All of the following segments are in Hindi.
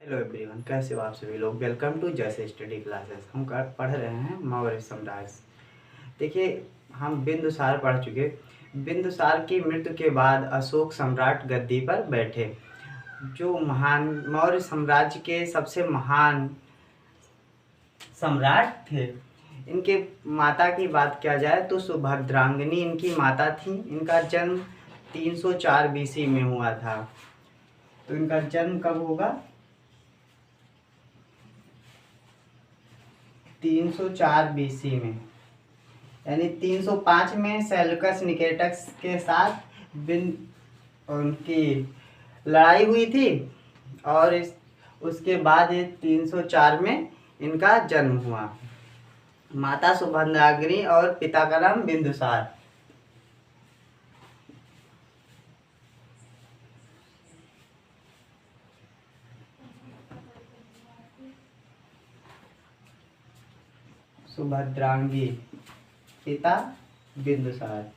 हेलो एवरीवन, कैसे हो आप सभी लोग। वेलकम टू जैसे स्टडी क्लासेस। हम पढ़ रहे हैं मौर्य साम्राज्य। देखिए, हम बिंदुसार पढ़ चुके। बिंदुसार की मृत्यु के बाद अशोक सम्राट गद्दी पर बैठे, जो महान मौर्य साम्राज्य के सबसे महान सम्राट थे। इनके माता की बात किया जाए तो सुभद्रांगनी इनकी माता थी। इनका जन्म 304 बीसी में हुआ था। तो इनका जन्म कब होगा? 304 बीसी में, यानी 305 में सेल्यूकस निकेटस के साथ उनकी लड़ाई हुई थी। और उसके बाद ये 304 में इनका जन्म हुआ। माता सुभद्रांगनी और पिता का नाम बिंदुसार। सुभद्रांगी, पिता बिंदुसार।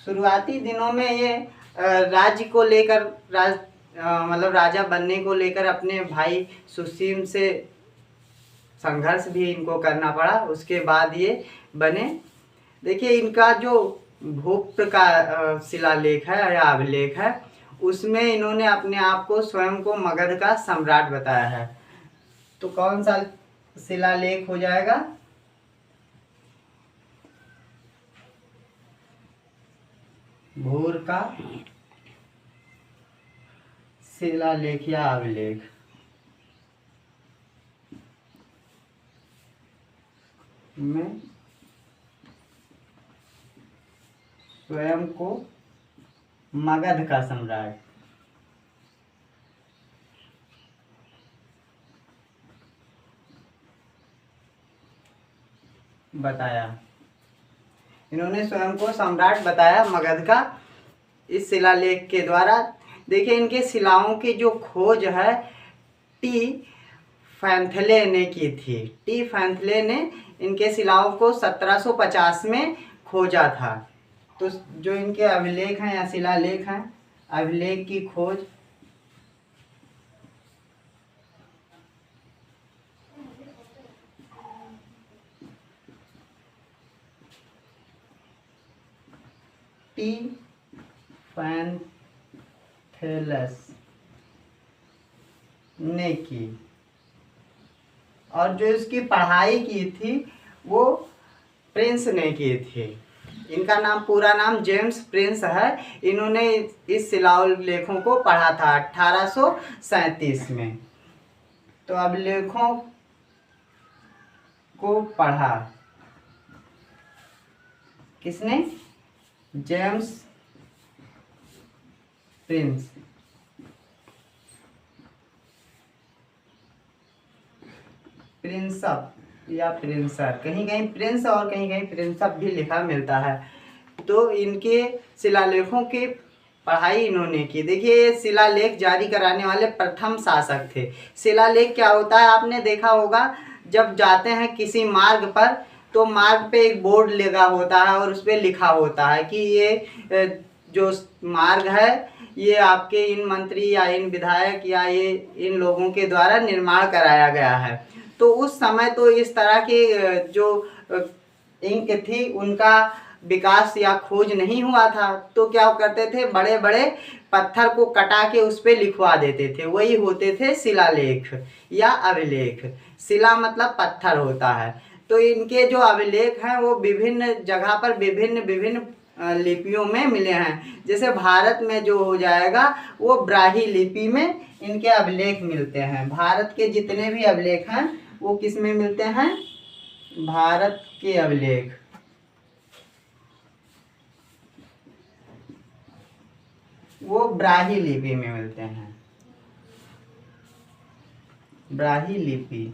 शुरुआती दिनों में ये राज्य को लेकर मतलब राजा बनने को लेकर अपने भाई सुसीम से संघर्ष भी इनको करना पड़ा। उसके बाद ये बने। देखिए, इनका जो भूप का शिलालेख है या अभिलेख है, उसमें इन्होंने अपने आप को स्वयं को मगध का सम्राट बताया है। तो कौन सा शिलालेख हो जाएगा? भूर का शिलालेख या अभिलेख में स्वयं को मगध का सम्राट बताया। इन्होंने स्वयं को सम्राट बताया मगध का इस शिलालेख के द्वारा। देखिए, इनके शिलाओं की जो खोज है टी फैंथले ने की थी। टी फैंथले ने इनके शिलाओं को 1750 में खोजा था। तो जो इनके अभिलेख हैं या शिलालेख हैं, अभिलेख की खोज टी फैंथेलस ने की, और जो इसकी पढ़ाई की थी वो प्रिंस ने की थी। इनका नाम, पूरा नाम जेम्स प्रिंस है। इन्होंने इस शिलालेखों को पढ़ा था 1837 में। तो अभिलेखों को पढ़ा किसने? James Prince. प्रिंसअप या प्रिंसर, कहीं कहीं प्रिंस और कहीं कहीं प्रिंसअप भी लिखा मिलता है। तो इनके शिलालेखों की पढ़ाई इन्होंने की। देखिए, ये शिलालेख जारी कराने वाले प्रथम शासक थे। शिलालेख क्या होता है, आपने देखा होगा, जब जाते हैं किसी मार्ग पर तो मार्ग पे एक बोर्ड लगा होता है और उस पर लिखा होता है कि ये जो मार्ग है ये आपके इन मंत्री या इन विधायक या ये इन लोगों के द्वारा निर्माण कराया गया है। तो उस समय तो इस तरह के जो इंक थी उनका विकास या खोज नहीं हुआ था। तो क्या करते थे, बड़े बड़े पत्थर को कटा के उस पर लिखवा देते थे। वही होते थे शिलालेख या अभिलेख। शिला मतलब पत्थर होता है। तो इनके जो अभिलेख हैं वो विभिन्न जगह पर विभिन्न विभिन्न लिपियों में मिले हैं। जैसे भारत में जो हो जाएगा वो ब्राही लिपि में इनके अभिलेख मिलते हैं। भारत के जितने भी अभिलेख हैं वो किस में मिलते हैं? भारत के अभिलेख वो ब्राही लिपि में मिलते हैं। ब्राही लिपि।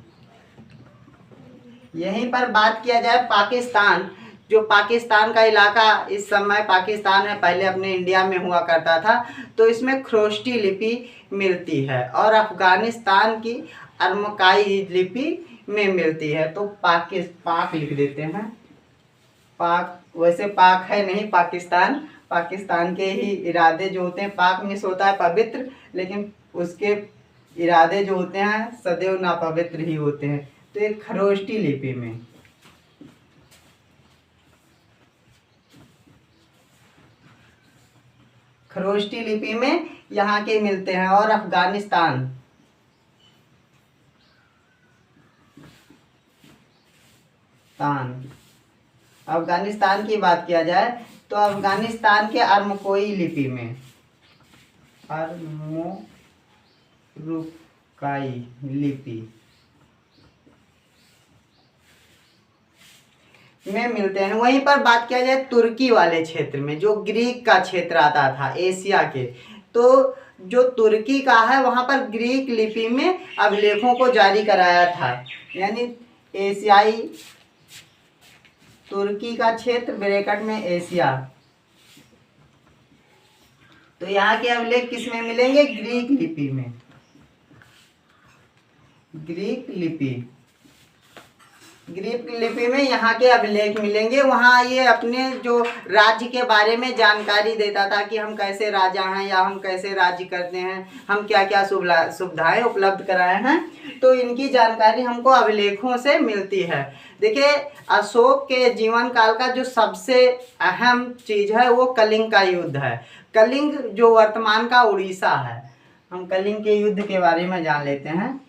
यहीं पर बात किया जाए पाकिस्तान, जो पाकिस्तान का इलाका इस समय पाकिस्तान है, पहले अपने इंडिया में हुआ करता था, तो इसमें ख्रोष्टी लिपि मिलती है। और अफगानिस्तान की अरमकाई लिपि में मिलती है। तो पाक लिख देते हैं। पाक, वैसे पाक है नहीं, पाकिस्तान, पाकिस्तान के ही इरादे जो होते हैं, पाक मिस होता है पवित्र, लेकिन उसके इरादे जो होते हैं सदैव नापवित्र ही होते हैं। तो एक खरोष्टी लिपि में, खरोष्टी लिपि में यहाँ के मिलते हैं। और अफगानिस्तान, अफगानिस्तान की बात किया जाए तो अफगानिस्तान के अरमकोई लिपि में, अरमोरुकाई लिपि में मिलते हैं। वहीं पर बात किया जाए तुर्की वाले क्षेत्र में, जो ग्रीक का क्षेत्र आता था एशिया के, तो जो तुर्की का है वहाँ पर ग्रीक लिपि में अभिलेखों को जारी कराया था। यानी एशियाई, तुर्की का क्षेत्र ब्रैकेट में एशिया, तो यहाँ के अभिलेख किस में मिलेंगे? ग्रीक लिपि में, ग्रीक लिपि में यहाँ के अभिलेख मिलेंगे। वहाँ ये अपने जो राज्य के बारे में जानकारी देता था कि हम कैसे राजा हैं या हम कैसे राज्य करते हैं, हम क्या क्या सुविधाएं उपलब्ध कराए हैं, तो इनकी जानकारी हमको अभिलेखों से मिलती है। देखिए, अशोक के जीवन काल का जो सबसे अहम चीज़ है वो कलिंग का युद्ध है। कलिंग जो वर्तमान का उड़ीसा है, हम कलिंग के युद्ध के बारे में जान लेते हैं।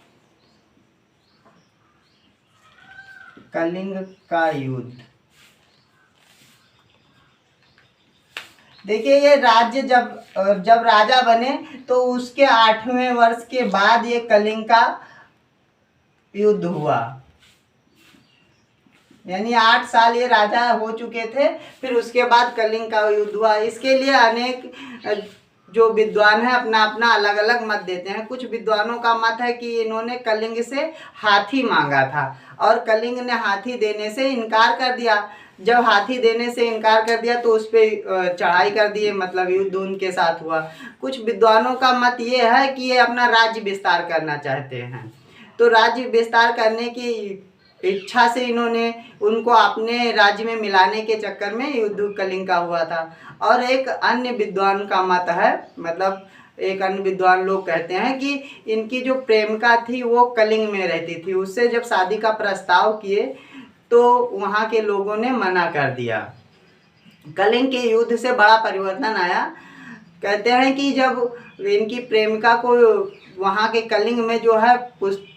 कलिंग का युद्ध, देखिए ये राज्य जब राजा बने तो उसके 8वें वर्ष के बाद ये कलिंग का युद्ध हुआ। यानी 8 साल ये राजा हो चुके थे, फिर उसके बाद कलिंग का युद्ध हुआ। इसके लिए अनेक जो विद्वान हैं अपना अपना अलग अलग मत देते हैं। कुछ विद्वानों का मत है कि इन्होंने कलिंग से हाथी मांगा था और कलिंग ने हाथी देने से इनकार कर दिया। जब हाथी देने से इनकार कर दिया तो उस पर चढ़ाई कर दिए, मतलब युद्ध उनके साथ हुआ। कुछ विद्वानों का मत ये है कि ये अपना राज्य विस्तार करना चाहते हैं, तो राज्य विस्तार करने की इच्छा से इन्होंने उनको अपने राज्य में मिलाने के चक्कर में युद्ध कलिंग का हुआ था। और एक अन्य विद्वान का मत है, मतलब एक अन्य विद्वान लोग कहते हैं कि इनकी जो प्रेमिका थी वो कलिंग में रहती थी, उससे जब शादी का प्रस्ताव किए तो वहाँ के लोगों ने मना कर दिया। कलिंग के युद्ध से बड़ा परिवर्तन आया। कहते हैं कि जब इनकी प्रेमिका को वहाँ के कलिंग में जो है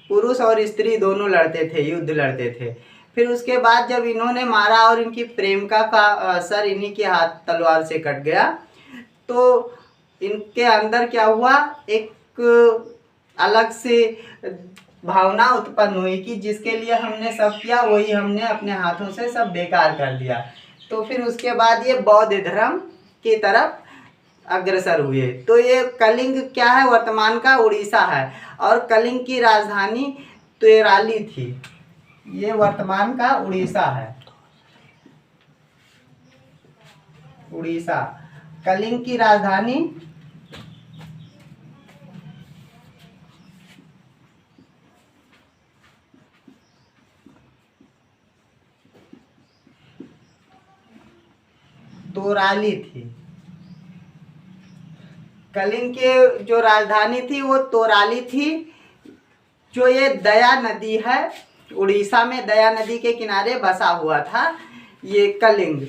पुरुष और स्त्री दोनों लड़ते थे, युद्ध लड़ते थे। फिर उसके बाद जब इन्होंने मारा और इनकी प्रेमिका का सर इन्हीं के हाथ तलवार से कट गया, तो इनके अंदर क्या हुआ, एक अलग से भावना उत्पन्न हुई कि जिसके लिए हमने सब किया वही हमने अपने हाथों से सब बेकार कर दिया। तो फिर उसके बाद ये बौद्ध धर्म की तरफ अग्रसर हुए। तो ये कलिंग क्या है, वर्तमान का उड़ीसा है, और कलिंग की राजधानी तोराली थी। ये वर्तमान का उड़ीसा है, उड़ीसा। कलिंग की राजधानी तोराली थी। कलिंग के जो राजधानी थी वो तोराली थी। जो ये दया नदी है, उड़ीसा में दया नदी के किनारे बसा हुआ था ये कलिंग।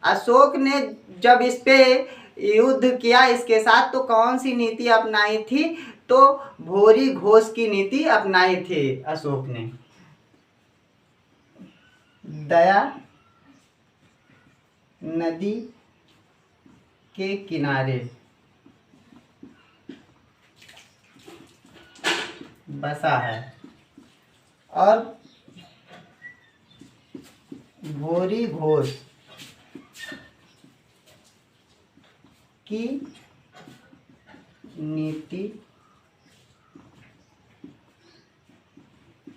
अशोक ने जब इस पे युद्ध किया इसके साथ, तो कौन सी नीति अपनाई थी, तो भोरी घोष की नीति अपनाई थी अशोक ने। दया नदी के किनारे बसा है और भोरी घोष की नीति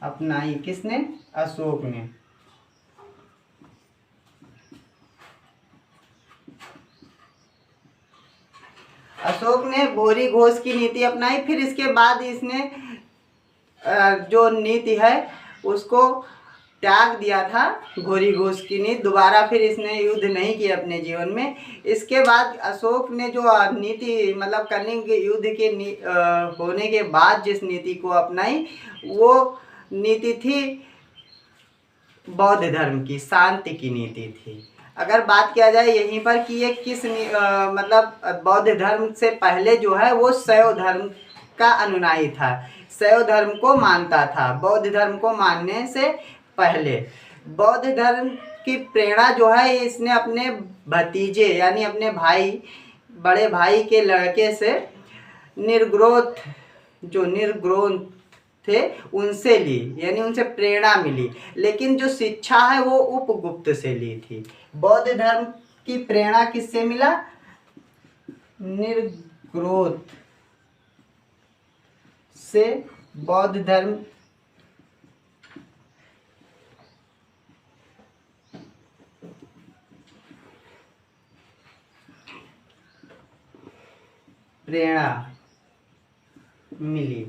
अपनाई। किसने? अशोक ने। अशोक ने भोरी घोष की नीति अपनाई। फिर इसके बाद इसने जो नीति है उसको त्याग दिया था घोरी घोष की नीति, दोबारा फिर इसने युद्ध नहीं किया अपने जीवन में। इसके बाद अशोक ने जो नीति मतलब कलिंग युद्ध के होने के बाद जिस नीति को अपनाई वो नीति थी बौद्ध धर्म की, शांति की नीति थी। अगर बात किया जाए यहीं पर कि ये किस मतलब बौद्ध धर्म से पहले जो है वो शैव धर्म का अनुयायी था, शैव धर्म को मानता था। बौद्ध धर्म को मानने से पहले बौद्ध धर्म की प्रेरणा जो है इसने अपने भतीजे यानी अपने भाई, बड़े भाई के लड़के से निर्ग्रोध थे उनसे ली, यानी उनसे प्रेरणा मिली। लेकिन जो शिक्षा है वो उपगुप्त से ली थी। बौद्ध धर्म की प्रेरणा किससे मिला? निर्ग्रोध से बौद्ध धर्म प्रेरणा मिली।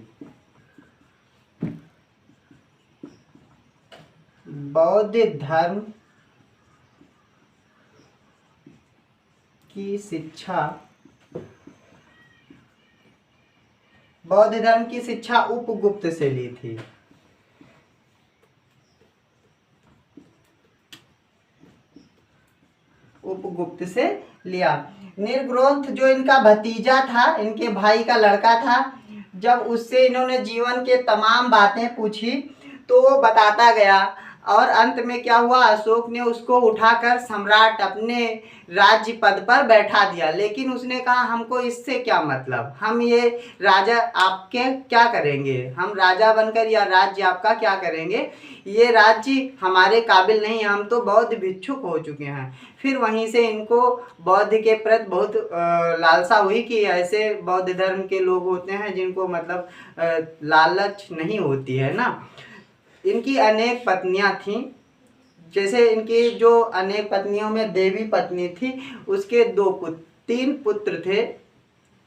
बौद्ध धर्म की शिक्षा, बौद्ध धर्म की शिक्षा उपगुप्त से ली थी। उपगुप्त से लिया। निर्ग्रोध जो इनका भतीजा था, इनके भाई का लड़का था, जब उससे इन्होंने जीवन के तमाम बातें पूछी तो वो बताता गया और अंत में क्या हुआ, अशोक ने उसको उठाकर सम्राट अपने राज्य पद पर बैठा दिया। लेकिन उसने कहा हमको इससे क्या मतलब, हम ये राजा आपके क्या करेंगे, हम राजा बनकर या राज्य आपका क्या करेंगे, ये राज्य हमारे काबिल नहीं है, हम तो बौद्ध भिक्षुक हो चुके हैं। फिर वहीं से इनको बौद्ध के प्रति बहुत लालसा हुई कि ऐसे बौद्ध धर्म के लोग होते हैं जिनको मतलब लालच नहीं होती है ना। इनकी अनेक पत्नियां थीं, जैसे इनकी जो अनेक पत्नियों में देवी पत्नी थी, उसके तीन पुत्र थे,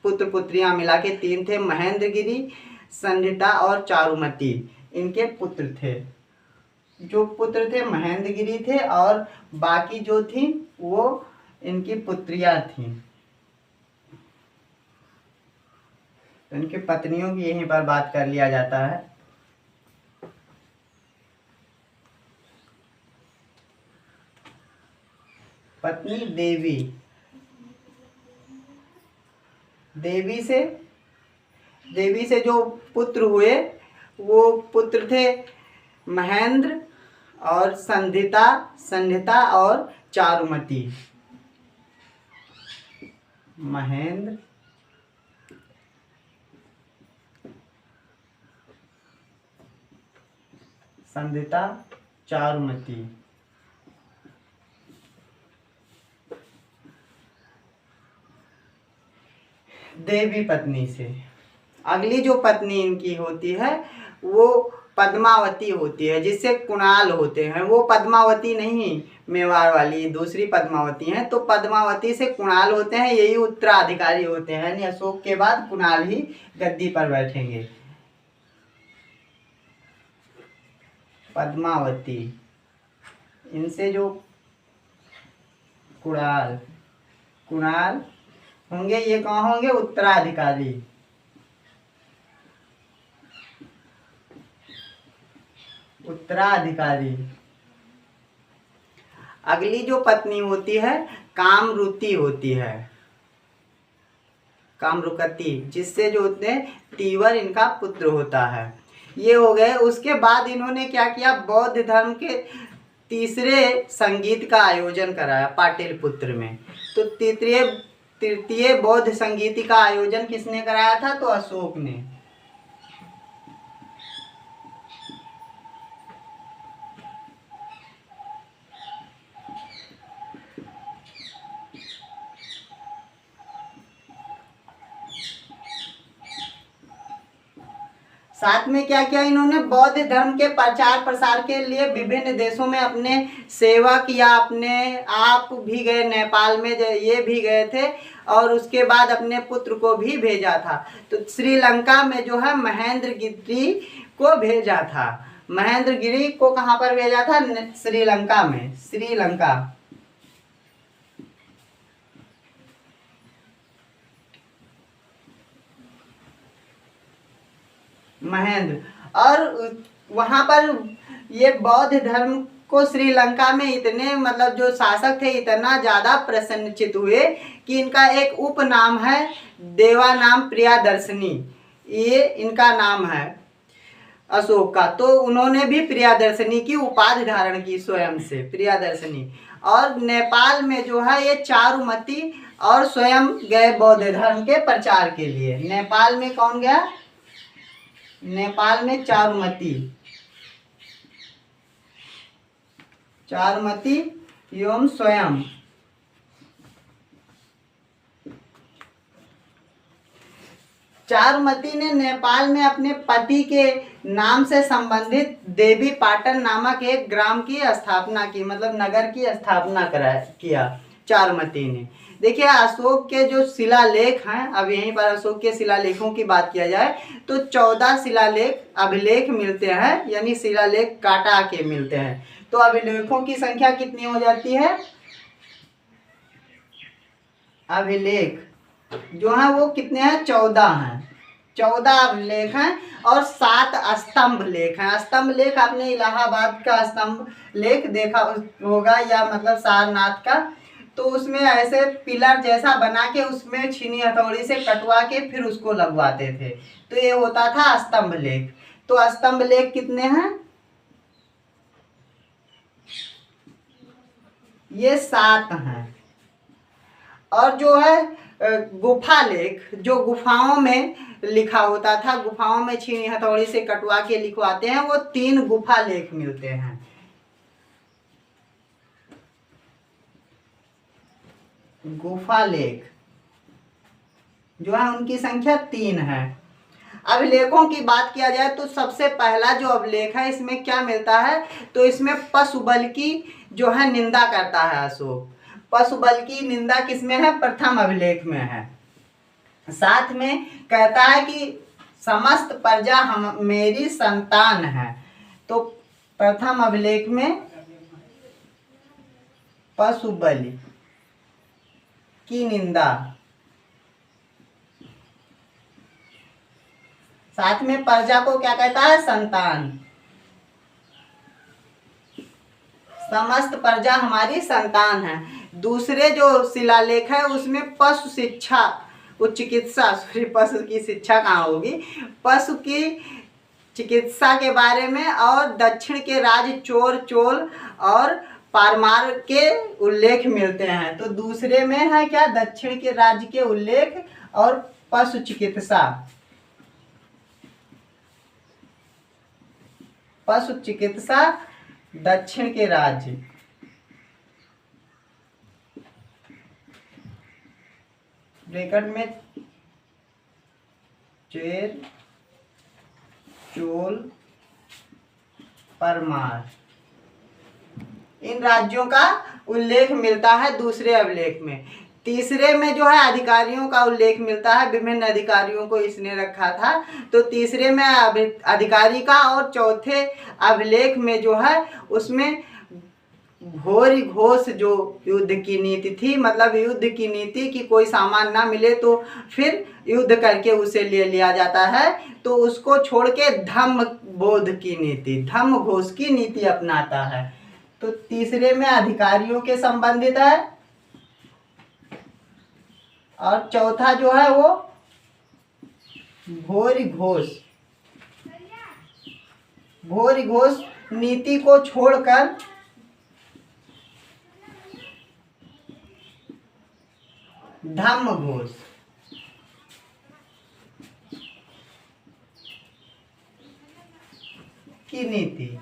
पुत्र पुत्रियां मिला के 3 थे। महेंद्रगिरी, संधिता और चारुमती इनके पुत्र थे। जो पुत्र थे महेंद्रगिरी थे और बाकी जो थी वो इनकी पुत्रियां थीं। तो इनकी पत्नियों की यहीं पर बात कर लिया जाता है। पत्नी देवी, देवी से जो पुत्र हुए वो पुत्र थे महेंद्र और संधिता और चारुमती। महेंद्र, संधिता, चारुमती। देवी पत्नी से अगली जो पत्नी इनकी होती है वो पद्मावती होती है, जिससे कुणाल होते हैं। वो पद्मावती नहीं मेवाड़ वाली, दूसरी पद्मावती हैं। तो पद्मावती से कुणाल होते हैं, यही उत्तराधिकारी होते हैं, यानी अशोक के बाद कुणाल ही गद्दी पर बैठेंगे। पद्मावती, इनसे जो कुणाल होंगे, ये कहाँ होंगे? उत्तराधिकारी। उत्तराधिकारी। अगली जो पत्नी होती है कामरूती होती है, कामरूकती, जिससे जो होते हैं तीवर इनका पुत्र होता है। ये हो गए। उसके बाद इन्होंने क्या किया, बौद्ध धर्म के तीसरे संगीत का आयोजन कराया पाटलिपुत्र में। तो तृतीय बौद्ध संगीत का आयोजन किसने कराया था? तो अशोक ने। साथ में क्या किया इन्होंने, बौद्ध धर्म के प्रचार प्रसार के लिए विभिन्न देशों में अपने सेवक या अपने आप भी गए, नेपाल में ये भी गए थे और उसके बाद अपने पुत्र को भी भेजा था। तो श्रीलंका में जो है महेंद्रगिरी को भेजा था। महेंद्रगिरी को कहाँ पर भेजा था? श्रीलंका में, श्रीलंका। महेंद्र, और वहां पर ये बौद्ध धर्म को श्रीलंका में इतने मतलब जो शासक थे इतना ज्यादा प्रसन्नचित हुए कि इनका एक उपनाम है देवानाम प्रियदर्शनी, ये इनका नाम है अशोक का। तो उन्होंने भी प्रियदर्शनी की उपाधि धारण की स्वयं से, प्रियदर्शनी। और नेपाल में जो है ये चारुमती और स्वयं गए बौद्ध धर्म के प्रचार के लिए। नेपाल में कौन गया? नेपाल में चारुमती, चारुमती एवं स्वयं। चारुमती ने नेपाल में अपने पति के नाम से संबंधित देवी पाटन नामक एक ग्राम की स्थापना की, मतलब नगर की स्थापना किया चारुमती ने। देखिए अशोक के जो शिलालेख हैं, अब यहीं पर अशोक के शिलालेखों की बात किया जाए तो 14 शिलालेख अभिलेख मिलते हैं, यानी शिलालेख काटा के मिलते हैं। तो अभिलेखों की संख्या कितनी हो जाती है? अभिलेख जो है वो कितने हैं? 14 हैं। 14 अभिलेख हैं और 7 स्तंभ लेख हैं। स्तंभ लेख आपने इलाहाबाद का स्तंभ लेख देखा होगा, या मतलब सारनाथ का। तो उसमें ऐसे पिलर जैसा बना के उसमें छीनी हथौड़ी से कटवा के फिर उसको लगवाते थे, तो ये होता था स्तंभ लेख। तो स्तंभ लेख कितने हैं? ये 7 हैं। और जो है गुफा लेख, जो गुफाओं में लिखा होता था, गुफाओं में छीनी हथौड़ी से कटवा के लिखवाते हैं, वो 3 गुफा लेख मिलते हैं। गुफा लेख जो है उनकी संख्या 3 है। अभिलेखों की बात किया जाए तो सबसे पहला जो अभिलेख है इसमें क्या मिलता है? तो इसमें पशुबल की जो है निंदा करता है अशोक। पशुबल की निंदा किसमें है? प्रथम अभिलेख में है। साथ में कहता है कि समस्त प्रजा हम मेरी संतान है। तो प्रथम अभिलेख में पशुबल की निंदा, साथ में प्रजा को क्या कहता है? संतान। समस्त प्रजा हमारी संतान है। दूसरे जो शिलालेख है उसमें पशु शिक्षा वो चिकित्सा, पशु की शिक्षा कहाँ होगी, पशु की चिकित्सा के बारे में, और दक्षिण के राज्य चोर चोल और पारमार के उल्लेख मिलते हैं। तो दूसरे में है क्या? दक्षिण के राज्य के उल्लेख और पशु चिकित्सा, पशु चिकित्सा दक्षिण के राज्य। ब्रैकेट में चेर चोल परमार, इन राज्यों का उल्लेख मिलता है दूसरे अभिलेख में। तीसरे में जो है अधिकारियों का उल्लेख मिलता है, विभिन्न अधिकारियों को इसने रखा था। तो तीसरे में अधिकारी का, और चौथे अभिलेख में जो है उसमें घोरी घोष जो युद्ध की नीति थी, मतलब युद्ध की नीति कि कोई सामान ना मिले तो फिर युद्ध करके उसे ले लिया जाता है, तो उसको छोड़ के धम्म बोध की नीति, धम्म घोष की नीति अपनाता है। तो तीसरे में अधिकारियों के संबंधित है, और चौथा जो है वो भोरी घोष, भोरी घोष नीति को छोड़कर धम्म घोष की नीति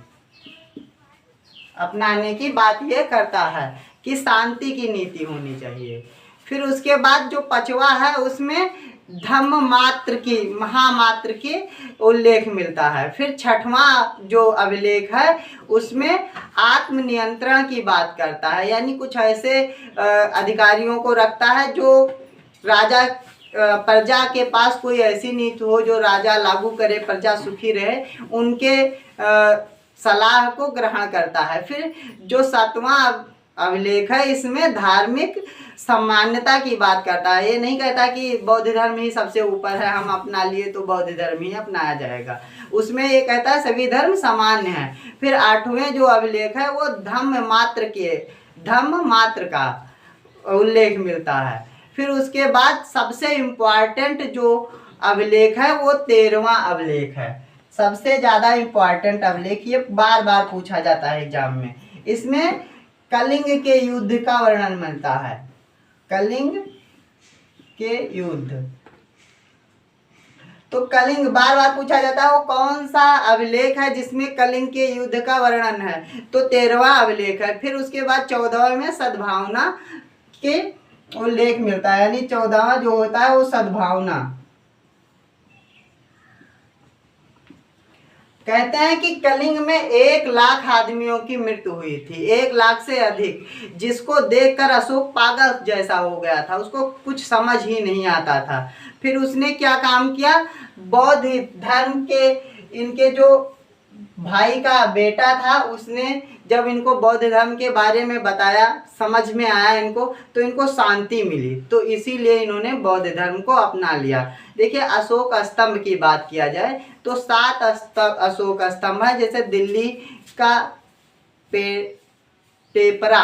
अपनाने की बात ये करता है कि शांति की नीति होनी चाहिए। फिर उसके बाद जो 5वां है उसमें धम्म मात्र की, महामात्र की उल्लेख मिलता है। फिर 6वां जो अभिलेख है उसमें आत्मनियंत्रण की बात करता है, यानी कुछ ऐसे अधिकारियों को रखता है जो राजा प्रजा के पास कोई ऐसी नीति हो जो राजा लागू करे, प्रजा सुखी रहे, उनके सलाह को ग्रहण करता है। फिर जो 7वां अभिलेख है इसमें धार्मिक सामान्यता की बात करता है। ये नहीं कहता कि बौद्ध धर्म ही सबसे ऊपर है, हम अपना लिए तो बौद्ध धर्म ही अपनाया जाएगा। उसमें ये कहता है सभी धर्म सामान्य हैं। फिर 8वें जो अभिलेख है वो धम्म मात्र का उल्लेख मिलता है। फिर उसके बाद सबसे इम्पोर्टेंट जो अभिलेख है वो 13वां अभिलेख है। सबसे ज़्यादा इम्पोर्टेंट अभिलेख, ये बार बार पूछा जाता है एग्जाम में। इसमें कलिंग के युद्ध का वर्णन मिलता है। कलिंग के युद्ध, तो कलिंग बार बार पूछा जाता है वो कौन सा अभिलेख है जिसमें कलिंग के युद्ध का वर्णन है, तो 13वां अभिलेख है। फिर उसके बाद 14वें में सद्भावना के उल्लेख मिलता है, यानी 14वां जो होता है वो सद्भावना। कहते हैं कि कलिंग में 1 लाख आदमियों की मृत्यु हुई थी, 1 लाख से अधिक, जिसको देखकर अशोक पागल जैसा हो गया था, उसको कुछ समझ ही नहीं आता था। फिर उसने क्या काम किया, बौद्ध धर्म के इनके जो भाई का बेटा था उसने जब इनको बौद्ध धर्म के बारे में बताया, समझ में आया इनको, तो इनको शांति मिली, तो इसीलिए इन्होंने बौद्ध धर्म को अपना लिया। देखिए अशोक स्तंभ की बात किया जाए तो 7 अशोक स्तंभ है, जैसे दिल्ली का टेपरा,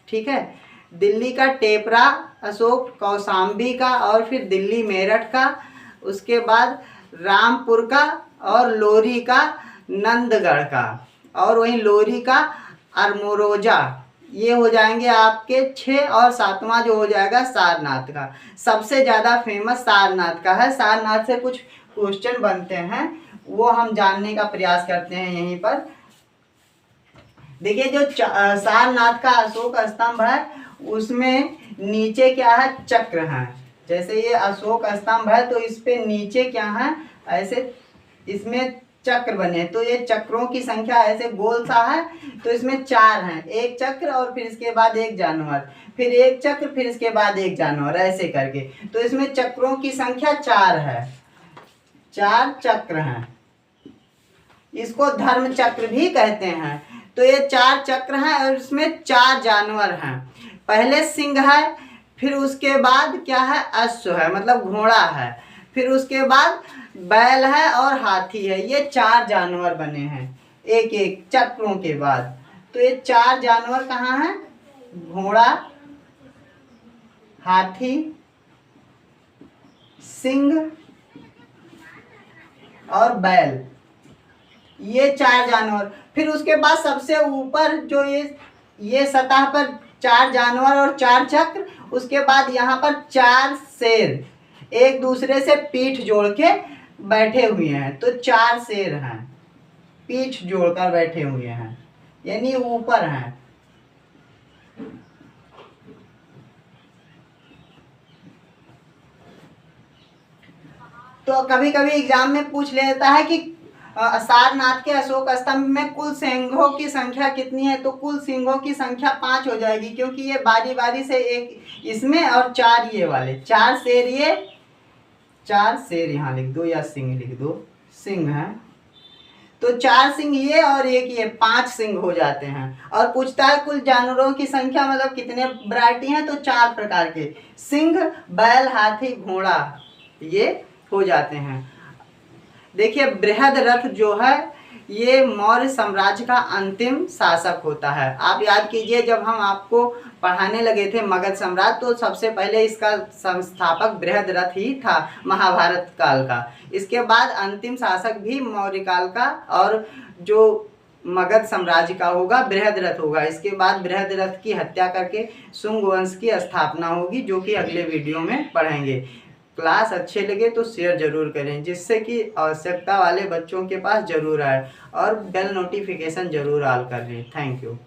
ठीक है, दिल्ली का टेपरा अशोक, कौशाम्बी का, और फिर दिल्ली मेरठ का, उसके बाद रामपुर का, और लोरी का नंदगढ़ का, और वहीं लोरी का अरमोरोजा। ये हो जाएंगे आपके 6, और 7वां जो हो जाएगा सारनाथ का। सबसे ज़्यादा फेमस सारनाथ का है। सारनाथ से कुछ क्वेश्चन बनते हैं, वो हम जानने का प्रयास करते हैं यहीं पर। देखिए जो सारनाथ का अशोक स्तंभ है उसमें नीचे क्या है, चक्र है। जैसे ये अशोक स्तंभ है तो इस पे नीचे क्या है, ऐसे इसमें चक्र बने, तो ये चक्रों की संख्या ऐसे गोल सा है, तो इसमें 4 हैं, 1 चक्र और फिर इसके बाद 1 जानवर, फिर 1 चक्र, फिर इसके बाद 1 जानवर, ऐसे करके, तो इसमें चक्रों की संख्या 4 है, 4 चक्र हैं। इसको धर्म चक्र भी कहते हैं। तो ये 4 चक्र हैं और इसमें 4 जानवर हैं। पहले सिंह है, फिर उसके बाद क्या है, अश्व है, मतलब घोड़ा है, फिर उसके बाद बैल है और हाथी है। ये 4 जानवर बने हैं एक एक चक्रों के बाद। तो ये 4 जानवर कहाँ हैं, घोड़ा, हाथी, सिंह और बैल, ये 4 जानवर। फिर उसके बाद सबसे ऊपर जो ये सतह पर 4 जानवर और 4 चक्र, उसके बाद यहाँ पर 4 शेर एक दूसरे से पीठ जोड़ के बैठे हुए हैं, तो 4 शेर हैं, पीठ जोड़कर बैठे हुए हैं, यानी ऊपर हैं। तो कभी कभी एग्जाम में पूछ लेता है कि सारनाथ के अशोक स्तंभ में कुल सिंहों की संख्या कितनी है, तो कुल सिंहों की संख्या 5 हो जाएगी, क्योंकि ये बारी बारी से एक इसमें और 4 ये वाले, 4 शेर, ये 4 शेर यहाँ लिख दो या सिंह लिख दो, सिंह है, तो 4 सिंह ये और एक ये, 5 सिंह हो जाते हैं। और पूछता है कुल जानवरों की संख्या, मतलब कितने वैरायटी हैं, तो 4 प्रकार के, सिंह, बैल, हाथी, घोड़ा, ये हो जाते हैं। देखिए बृहद रथ जो है ये मौर्य साम्राज्य का अंतिम शासक होता है। आप याद कीजिए जब हम आपको पढ़ाने लगे थे मगध सम्राट, तो सबसे पहले इसका संस्थापक बृहद रथ ही था महाभारत काल का। इसके बाद अंतिम शासक भी मौर्य काल का और जो मगध साम्राज्य का होगा बृहद रथ होगा। इसके बाद बृहद रथ की हत्या करके शुंग वंश की स्थापना होगी, जो कि अगले वीडियो में पढ़ेंगे। क्लास अच्छे लगे तो शेयर जरूर करें, जिससे कि आवश्यकता वाले बच्चों के पास जरूर आए, और बेल नोटिफिकेशन जरूर ऑल कर लें। Thank you.